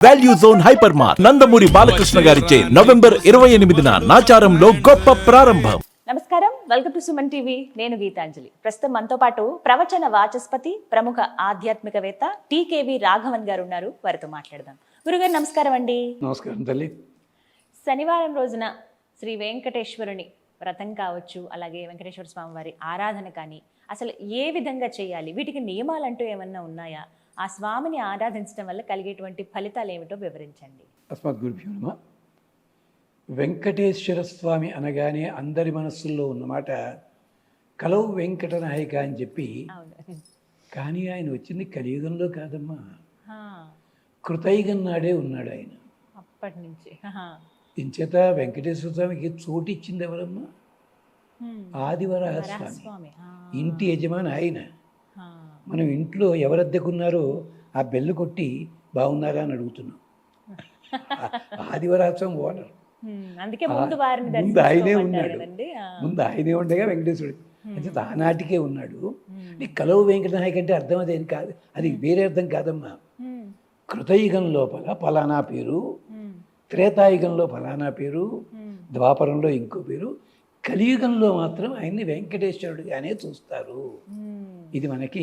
Value zone hyper mart Nandamuri Balakrishna గారిచే November 28న నాచారంలో గొప్ప ప్రారంభం. నమస్కారం, వెల్కమ్ టు సుమన్ టీవీ. నేను గీతాంజలి. ప్రస్తుతం మనతో పాటు ప్రవచన వాచస్పతి, ప్రముఖ ఆధ్యాత్మికవేత్త టీకేవి రాఘవన్ గారు ఉన్నారు. వారితో మాట్లాడదాం. గురుగారు నమస్కారం అండి. నమస్కారం తల్లి. శనివారం రోజున శ్రీ వెంకటేశ్వరుని వ్రతం కావచ్చు, అలాగే వెంకటేశ్వర స్వామి వారి ఆరాధన కానీ అసలు ఏ విధంగా చేయాలి, వీటికి నియమాలు అంటూ ఏమన్నా ఉన్నాయా? ఆ స్వామిని ఆరాధించడం వల్ల కలిగేటువంటి ఫలితాలు ఏమిటో వివరించండి. అస్మద్గురుభ్యో నమః. వెంకటేశ్వర స్వామి అనగానే అందరి మనస్సుల్లో ఉన్నమాట కలవు వెంకటనాయక అని చెప్పి. కానీ ఆయన వచ్చింది కలియుగంలో కాదమ్మా, కృతయుగం నాడే ఉన్నాడు ఆయన. అప్పటి నుంచి ఇంచేత వెంకటేశ్వర స్వామికి చోటు ఇచ్చింది ఎవరమ్మా? ఆదివరాహ స్వామి, ఇంటి యజమాని ఆయన. మనం ఇంట్లో ఎవరద్దెకున్నారో ఆ బెల్లు కొట్టి బాగున్నారా అని అడుగుతున్నాం. ఆదివరాహస్వామి ఓనర్, ముందు ఆయనే ఉన్నాడు. ముందు ఆయనే ఉండగా వెంకటేశ్వరుడు అంటే ఆనాటికే ఉన్నాడు. కలవు వెంకటనాయక అంటే అర్థం అదేం కాదు, అది వేరే అర్థం కాదమ్మా. కృతయుగం లోపల ఫలానా పేరు, త్రేతాయుగంలో ఫలానా పేరు, ద్వాపరంలో ఇంకో పేరు, కలియుగంలో మాత్రం ఆయన్ని వెంకటేశ్వరుడిగానే చూస్తారు. ఇది మనకి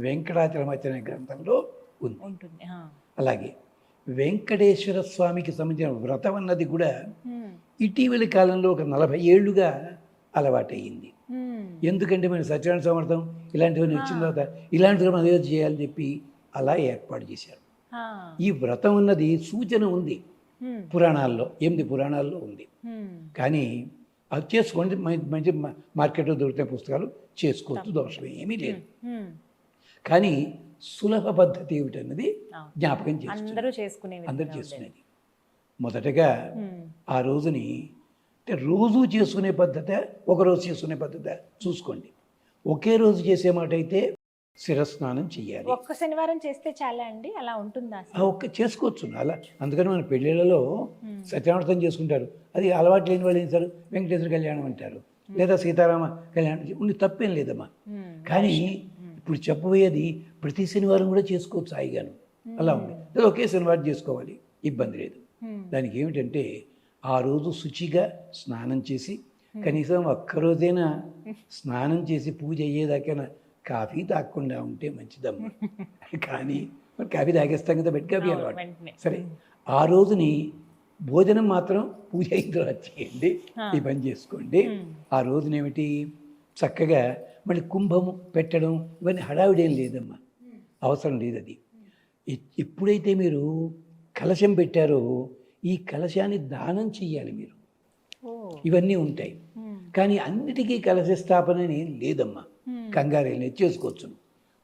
వెంకటాచలమచన గ్రంథంలో ఉంది. అలాగే వెంకటేశ్వర స్వామికి సంబంధించిన వ్రతం అన్నది కూడా ఇటీవలి కాలంలో ఒక 40 ఏళ్లుగా అలవాటయ్యింది. ఎందుకంటే మన సత్యనారాయణ సమర్థం ఇలాంటివన్నీ వచ్చిన తర్వాత ఇలాంటివి మనం ఏదో చేయాలని చెప్పి అలా ఏర్పాటు చేశారు. ఈ వ్రతం అన్నది సూచన ఉంది పురాణాల్లో, 8 పురాణాల్లో ఉంది. కానీ అది చేసుకోండి, మంచి మార్కెట్లో దొరికిన పుస్తకాలు చేసుకోవచ్చు, దోషం ఏమీ లేదు. కానీ సులభ పద్ధతి ఏమిటన్నది జ్ఞాపకం చేస్తుంది. అందరూ చేసుకునేది మొదటగా ఆ రోజుని అంటే రోజు చేసుకునే పద్ధతి, ఒకరోజు చేసుకునే పద్ధతి చూసుకోండి. ఒకే రోజు చేసే మాట అయితే శిరస్నానం చెయ్యాలి. ఒక్క శనివారం చేస్తే చాలా అండి, అలా ఉంటుందా? చేసుకోవచ్చు అలా. అందుకని మన పెళ్ళిళ్ళలో సత్యనారాయణ చేసుకుంటారు. అది అలవాటు లేని వాళ్ళు ఏం చేస్తారు, వెంకటేశ్వర కళ్యాణం అంటారు, లేదా సీతారామ కళ్యాణం ఉండి తప్పేం లేదమ్మా. కానీ ఇప్పుడు చెప్పబోయేది ప్రతి శనివారం కూడా చేసుకోవచ్చు హాయిగాను. అలా ఉంది, లేదా ఒకే శనివారం చేసుకోవాలి, ఇబ్బంది లేదు. దానికి ఏమిటంటే ఆ రోజు శుచిగా స్నానం చేసి, కనీసం ఒక్కరోజైనా స్నానం చేసి పూజ అయ్యేదాకైనా కాఫీ తాగకుండా ఉంటే మంచిదమ్మా. కానీ మరి కాఫీ తాగేస్తాం కదా, బెడ్ కాఫీ అలవాటు. సరే, ఆ రోజుని భోజనం మాత్రం పూజ అయిన తర్వాత చేయండి, ఈ పని చేసుకోండి. ఆ రోజునేమిటి చక్కగా మళ్ళీ కుంభము పెట్టడం ఇవన్నీ హడావిడేం లేదమ్మా, అవసరం లేదు. అది ఎప్పుడైతే మీరు కలశం పెట్టారో ఈ కలశాన్ని దానం చెయ్యాలి మీరు. ఇవన్నీ ఉంటాయి, కానీ అన్నిటికీ కలశ స్థాపన ఏం లేదమ్మా, కంగారు చేసుకోవచ్చు.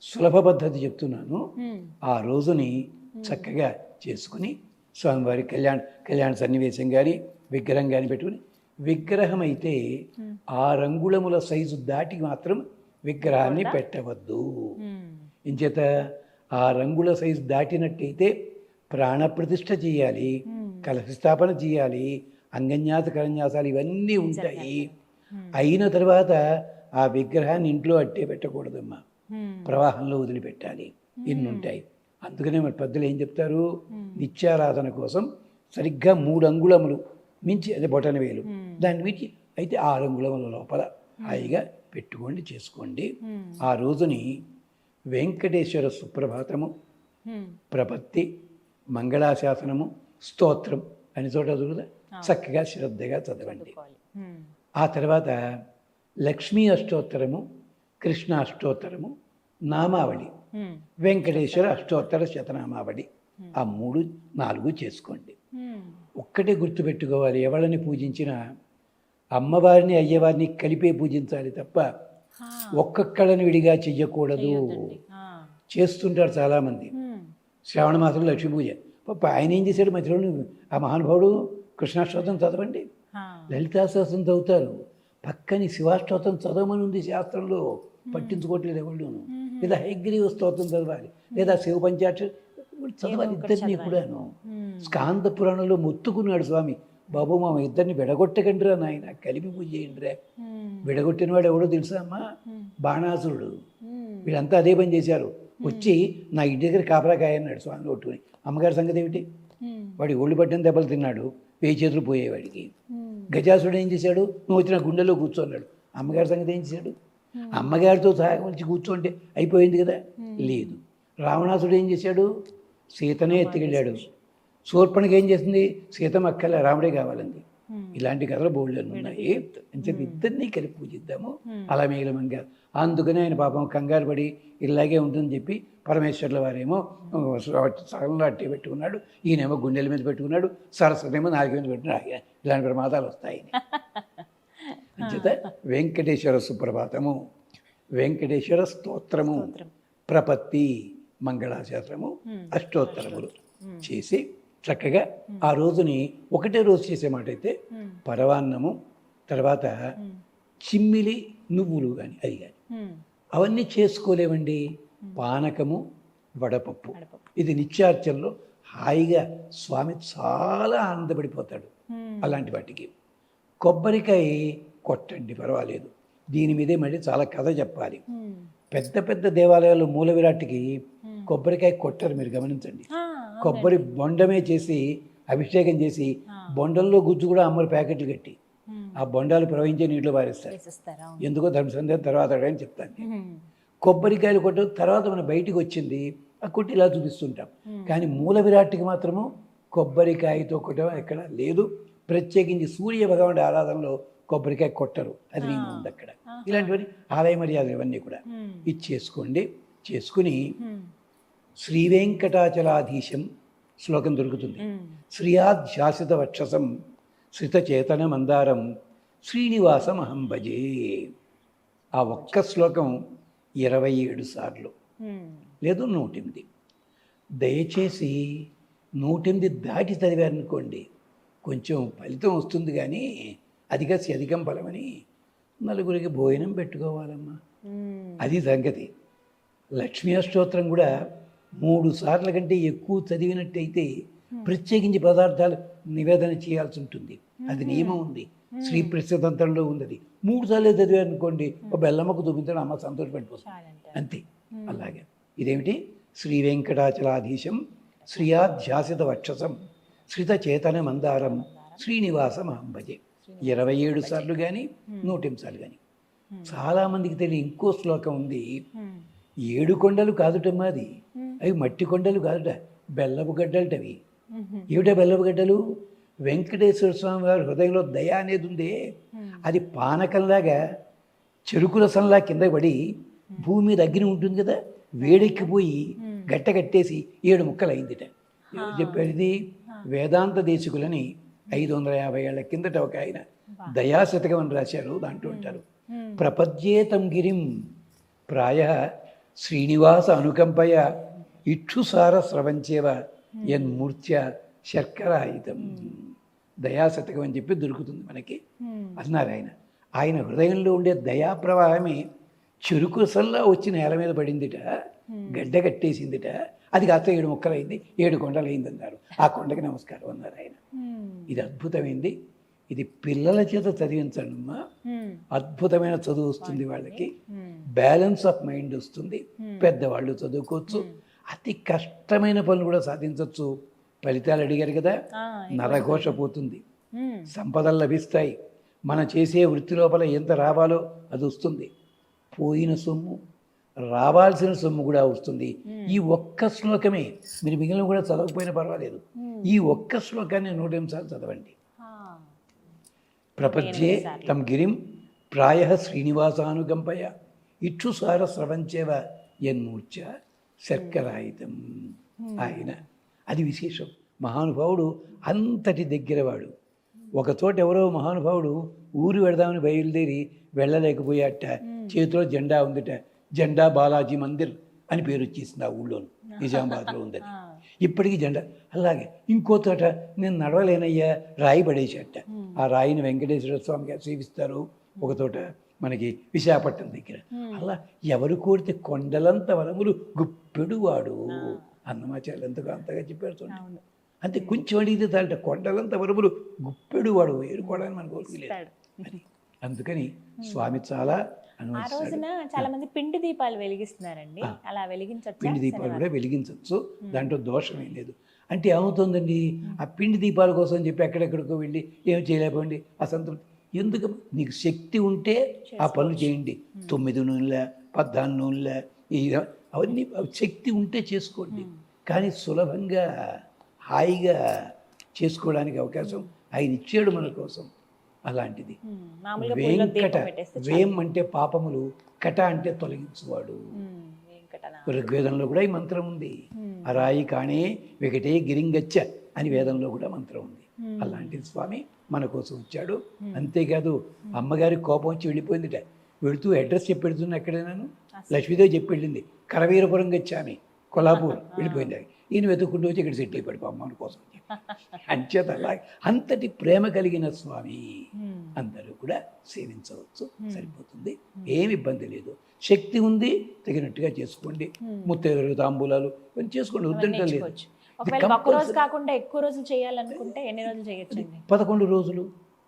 సులభ పద్ధతి చెప్తున్నాను. ఆ రోజుని చక్కగా చేసుకుని స్వామివారి కళ్యాణ సన్నివేశం కానీ విగ్రహం కానీ పెట్టుకుని, విగ్రహం అయితే 6 అంగుళముల సైజు దాటి మాత్రం విగ్రహాన్ని పెట్టవద్దు. ఇంచేత 6 అంగుళ సైజు దాటినట్టయితే ప్రాణప్రతిష్ఠ చేయాలి, కలశ స్థాపన చేయాలి, అంగన్యాస కరన్యాసాలు ఇవన్నీ ఉంటాయి. అయిన తర్వాత ఆ విగ్రహాన్ని ఇంట్లో అట్టే పెట్టకూడదమ్మా, ప్రవాహంలో వదిలిపెట్టాలి. ఇన్ని ఉంటాయి. అందుకనే మరి పెద్దలు ఏం చెప్తారు, నిత్యారాధన కోసం సరిగ్గా 3 అంగుళములు మించి, అదే బొటన వేలు, దాన్ని మించి అయితే 6 అంగుళముల లోపల హాయిగా పెట్టుకోండి, చేసుకోండి. ఆ రోజుని వెంకటేశ్వర సుప్రభాతము, ప్రపత్తి, మంగళాశాసనము, స్తోత్రం అన్ని చోట చదువుదా చక్కగా శ్రద్ధగా చదవండి. ఆ తర్వాత లక్ష్మీ అష్టోత్తరము, కృష్ణ అష్టోత్తరము, నామావళి, వెంకటేశ్వర అష్టోత్తర శతనామావళి, ఆ 3, 4 చేసుకోండి. ఒక్కటే గుర్తుపెట్టుకోవాలి, ఎవరిని పూజించినా అమ్మవారిని అయ్యవారిని కలిపే పూజించాలి తప్ప ఒక్కొక్కళ్ళని విడిగా చెయ్యకూడదు. చేస్తుంటారు చాలామంది. శ్రావణ మాసంలో లక్ష్మీ పూజ, ఆయన ఏం చేశాడు మధ్యలో, ఆ మహానుభావుడు కృష్ణాష్టోత్రం చదవండి, లలితా సహస్రం చదువుతారు, పక్కని శివాష్టోత్రం చదవమని ఉంది శాస్త్రంలో, పట్టించుకోవట్లేదు ఎవళ్ళును. లేదా హయగ్రీవ స్తోత్రం చదవాలి, లేదా శివ పంచాక్షరి చదవాలి, ఇద్దరిని కూడాను. స్కాంద పురాణంలో మొత్తుకున్నాడు స్వామి, బాబు మా ఇద్దరిని విడగొట్టకండిరా నాయన, కలిపి పూజ చేయండిరా. విడగొట్టిన వాడు ఎవడో తెలుసా అమ్మా? బాణాసురుడు. వీళ్ళంతా అదే పని చేశారు. వచ్చి నా ఇంటి దగ్గర కాపలా కాయన్నాడు స్వామి కొట్టుకుని. అమ్మగారి సంగతి ఏమిటి? హ్మ్. వాడి ఒళ్ళు పట్టిన దెబ్బలు తిన్నాడు, 1000 చేతులు పోయేవాడికి. గజాసుడు ఏం చేశాడు? నువ్వు వచ్చిన గుండెలో కూర్చోన్నాడు. అమ్మగారి సంగతి ఏం చేశాడు? అమ్మగారితో వచ్చి కూర్చోంటే అయిపోయింది కదా. లేదు. రావణాసుడు ఏం చేశాడు? సీతనే ఎత్తుకెళ్ళాడు. శూర్పణకి ఏం చేసింది? సీతమ్మ అక్కలే, రాముడే కావాలంది. ఇలాంటి కథలు బోల్డెన్ ఉన్నాయి. అంటే ఇద్దరినీ కలిపి పూజిద్దాము అలా మిగిలిమంగా. అందుకని ఆయన పాపం కంగారు పడి ఇలాగే ఉంటుందని చెప్పి పరమేశ్వర్ల వారేమో సగంలో అట్టి పెట్టుకున్నాడు, ఈయనేమో గుండెల మీద పెట్టుకున్నాడు, సరస్వతేమో నాలుగు మీద పెట్టుకున్నాడు. ఇలాంటి ప్రమాదాలు వస్తాయి. అంచేత వెంకటేశ్వర సుప్రభాతము, వెంకటేశ్వర స్తోత్రము, ప్రపత్తి, మంగళాశాస్త్రము, అష్టోత్తరములు చేసి చక్కగా ఆ రోజుని ఒకటే రోజు చేసే మాట అయితే పరవాన్నము, తర్వాత చిమ్మిలి నువ్వులు కానీ అది కానీ అవన్నీ చేసుకోలేవండి. పానకము, వడపప్పు, ఇది నిత్యార్చనలో హాయిగా స్వామి చాలా ఆనందపడిపోతాడు. అలాంటి వాటికి కొబ్బరికాయ కొట్టండి, పర్వాలేదు. దీని మీదే మళ్ళీ చాలా కథ చెప్పాలి. పెద్ద పెద్ద దేవాలయాల్లో మూల విరాట్కి కొబ్బరికాయ కొట్టరు, మీరు గమనించండి. కొబ్బరి బొండమే చేసి అభిషేకం చేసి బొండల్లో గుజ్జు కూడా అమ్మరు ప్యాకెట్లు కట్టి ఆ బొండాలు ప్రవహించే నీటిలో పారేస్తారు. ఎందుకో ధర్మ సందేహం తర్వాత అని చెప్తాను. కొబ్బరికాయలు కొట్ట తర్వాత మన బయటికి వచ్చింది ఆ కొట్టి ఇలా చూపిస్తుంటాం. కానీ మూల విరాట్కి మాత్రము కొబ్బరికాయతో కొట్టడం ఎక్కడ లేదు. ప్రత్యేకించి సూర్య భగవానుడి ఆరాధనలో కొబ్బరికాయ కొట్టరు, అది నేను ఉంది అక్కడ. ఇలాంటివన్నీ ఆలయ మర్యాదలు ఇవన్నీ కూడా ఇది చేసుకోండి. చేసుకుని శ్రీ వెంకటాచలాధీశం శ్లోకం దొరుకుతుంది. శ్రియాధ్యాసిత వక్షసం శ్రితచేతన మందారం శ్రీనివాసం అహం భజే. ఆ ఒక్క శ్లోకం 27 సార్లు, లేదు 108. దయచేసి 108 దాటి చదివారనుకోండి కొంచెం ఫలితం వస్తుంది, కానీ అధికసి అధికం ఫలమని నలుగురికి భోజనం పెట్టుకోవాలమ్మా, అది సంగతి. లక్ష్మీ అష్టోత్తరం కూడా 3 సార్ల కంటే ఎక్కువ చదివినట్టయితే ప్రత్యేకించి పదార్థాలు నివేదన చేయాల్సి ఉంటుంది, అది నియమం ఉంది. శ్రీ ప్రసిద్ధంతంలో ఉంది. అది 3 సార్లు చదివారనుకోండి ఒక బెల్లమ్మకు చూపించడం అమ్మ సంతోషపడిపోతుంది, అంతే. అలాగే ఇదేమిటి? శ్రీ వెంకటాచలాధీశం శ్రియాధ్యాసిత వక్షసం శ్రిత చేతన మందారం శ్రీనివాసం అహం భజే. 27 సార్లు కానీ 108 సార్లు కానీ. చాలామందికి తెలియ ఇంకో శ్లోకం ఉంది. 7 కొండలు కాదుటమ్మా అది, అవి మట్టి కొండలు కాదుట, బెల్లపు గడ్డలటవి. ఏమిటా బెల్లపు గడ్డలు? వెంకటేశ్వర స్వామి వారి హృదయంలో దయ అనేది ఉందే, అది పానకంలాగా చెరుకు రసంలా కింద పడి భూమి మీద అగ్ని ఉంటుంది కదా, వేడెక్కిపోయి గట్ట కట్టేసి 7 ముక్కలు అయిందిట. ఎవరు చెప్పారు ఇది? వేదాంత దేశికులని 550 ఏళ్ల కిందట ఒక ఆయన దయాశతకం అని రాశారు. దాంట్లో ఉంటారు, ప్రపద్యేతం గిరిం ప్రాయ శ్రీనివాస అనుకంపయ ఇక్షుసార స్రవంచేవ యన్మూర్త్య శర్కరాయుధం. దయాశతకం అని చెప్పి దొరుకుతుంది మనకి అన్నారు ఆయన. ఆయన హృదయంలో ఉండే దయా ప్రవాహమే చెరుకు రసంలా వచ్చి నేల మీద పడిందిట, గడ్డ కట్టేసిందిట. అది కాస్త 7 ముక్కలైంది, 7 కొండలు అయింది అన్నారు. ఆ కొండకి నమస్కారం అన్నారు ఆయన. ఇది అద్భుతమైంది. ఇది పిల్లల చేత చదివించండమ్మా, అద్భుతమైన చదువు వస్తుంది వాళ్ళకి, బ్యాలెన్స్ ఆఫ్ మైండ్ వస్తుంది. పెద్దవాళ్ళు చదువుకోవచ్చు, అతి కష్టమైన పనులు కూడా సాధించవచ్చు. ఫలితాలు అడిగారు కదా, నరఘోష పోతుంది, సంపదలు లభిస్తాయి, మనం చేసే వృత్తి లోపల ఎంత రావాలో అది వస్తుంది, పోయిన సొమ్ము రావాల్సిన సొమ్ము కూడా వస్తుంది. ఈ ఒక్క శ్లోకమే, మీరు మిగిలిన కూడా చదవకపోయినా పర్వాలేదు, ఈ ఒక్క శ్లోకాన్ని 108 సార్లు చదవండి. ప్రపంచే తం గిరిం ప్రాయ శ్రీనివాసానుకంపయ ఇక్షుసార స్రవంచేవ యన్మూర్ఛ శర్కరాయుధం. ఆయన అది విశేషం. మహానుభావుడు అంతటి దగ్గరవాడు. ఒక చోట ఎవరో మహానుభావుడు ఊరు వెళదామని బయలుదేరి వెళ్ళలేకపోయాట. చేతిలో జెండా ఉందిట, జెండా బాలాజీ మందిర్ అని పేరు వచ్చేసింది ఆ ఊళ్ళోను, నిజామాబాద్లో ఉందని. ఇప్పటికీ జెండా. అలాగే ఇంకో చోట నేను నడవలేనయ్యా, రాయి పడేసేట. ఆ రాయిని వెంకటేశ్వర స్వామి గారు సేవిస్తారు ఒక చోట మనకి విశాఖపట్నం దగ్గర. అలా ఎవరు కోరితే కొండలంత వరములు గుప్పెడు వాడు అన్నమాచార్యులు ఎంతగా అంతగా చెప్పారు చూడండి. అంతే, కొంచెం అడిగితే తాట కొండలంత వరములు గుప్పెడు వాడు ఏరుకోవడానికి మనకు కోరికలేదు. అందుకని స్వామి చాలా ఆ రోజున చాలా మంది పిండి దీపాలు వెలిగిస్తున్నారండి, అలా వెలిగించవచ్చు. పిండి దీపాలు కూడా వెలిగించవచ్చు, దాంట్లో దోషం ఏం లేదు. అంటే ఏమవుతుందండి, ఆ పిండి దీపాల కోసం చెప్పి ఎక్కడెక్కడికో వెళ్ళి ఏం చేయలేకపోండి అసంతృప్తి ఎందుకు. నీకు శక్తి ఉంటే ఆ పనులు చేయండి. 9 నూనెల 14 నూనెల ఈ అవన్నీ శక్తి ఉంటే చేసుకోండి. కానీ సులభంగా హాయిగా చేసుకోవడానికి అవకాశం ఆయన ఇచ్చాడు మన కోసం. అలాంటిది మామూలుగా పూల్లో దీపం వెంకట, పెట్టేస్తే వేం అంటే పాపములు, కట అంటే తొలగించువాడు. వెంకటనా. ఋగ్వేదంలో కూడా ఈ మంత్రం ఉంది. అరాయి కాణే వెకటే గిరింగచ్చ అని వేదంలో కూడా మంత్రం ఉంది. అలాంటి స్వామి మన కోసం వచ్చాడు. అంతేకాదు అమ్మగారికి కోపం వచ్చి వెళ్ళిపోయిందిట. వెళుతూ అడ్రస్ చెప్పి వెళుతున్నా ఎక్కడైనాను లక్ష్మీదేవి చెప్పి వెళ్ళింది, కరవీరపురం గచ్చామి కొల్లాపూర్ వెళ్ళిపోయింది. ఈయన వెతుక్కుంటూ వచ్చి ఇక్కడ సెటిల్ అయిపోయి అమ్మని కోసం అంచేత అలా అంతటి ప్రేమ కలిగిన స్వామి అందరూ కూడా సేవించవచ్చు. సరిపోతుంది, ఏమి ఇబ్బంది లేదు. శక్తి ఉంది, తగినట్టుగా చేసుకోండి. ముత్తైదులు తాంబూలాలు ఇవన్నీ చేసుకోండి, వద్దంటే లేదు. ఒకవేళ ఒక్క రోజు కాకుండా ఎక్కువ రోజులు చేయాలనుకుంటే ఎన్ని రోజులు చేయొచ్చండి? 11 రోజులు,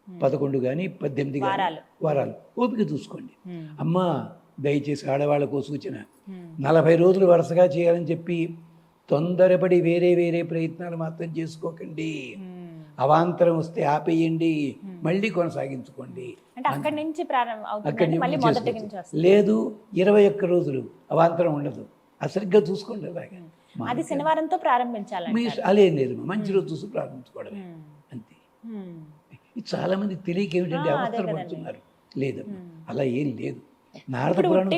11 కానీ 18 వారాలు ఓపిక చూసుకోండి. అమ్మ దయచేసి ఆడవాళ్ళకు సూచన, 40 రోజులు వరుసగా చేయాలని చెప్పి తొందరపడి వేరే వేరే ప్రయత్నాలు మాత్రం చేసుకోకండి. అవాంతరం వస్తే ఆపేయండి, మళ్ళీ కొనసాగించుకోండి. అంటే అక్కడి నుంచి అక్కడి నుంచి లేదు 21 రోజులు అవాంతరం ఉండదు. అసరిగ్గా చూసుకోండి. అలాగే అది శనివారంతో ప్రారంభించాలి. అలేం లేదు, మంచి రోజు చూసి ప్రారంభించుకోవడమే అంతే. ఇది చాలా మంది తెలియక ఏమిటంటే అవసరం పడుతున్నారు. లేదమ్మా, అలా ఏం లేదు. నారద పురాణం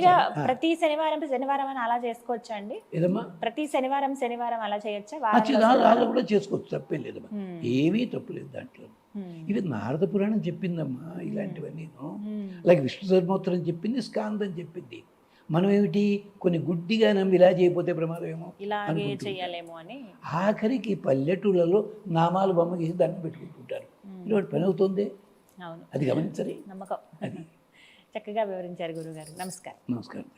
ప్రతి శనివారం అని అలా చేసుకోవచ్చా అండి? ఏదమ్మా, ప్రతి శనివారం అలా చేయొచ్చా? అలా కూడా చేసుకోవచ్చు, తప్పేం లేదమ్మా, ఏమీ తప్పు లేదు దాంట్లో. ఇవి నారద పురాణం చెప్పిందమ్మా ఇలాంటివన్నీ. అలాగే విష్ణు ధర్మోత్తరం చెప్పింది, స్కాందం చెప్పింది. మనం ఏమిటి కొన్ని గుడ్డిగా నమ్మి ఇలా చేయకపోతే ప్రమాదం ఏమో ఇలాగే చేయాలేమో అని ఆఖరికి పల్లెటూళ్ళలో నామాలు బొమ్మ గీసి దండం పెట్టుకుంటుంటారు. ఇలాంటి పని అవుతుంది, అది గమనించరే. నమ్మకం. చక్కగా వివరించారు గురుగారు. నమస్కారం. నమస్కారం.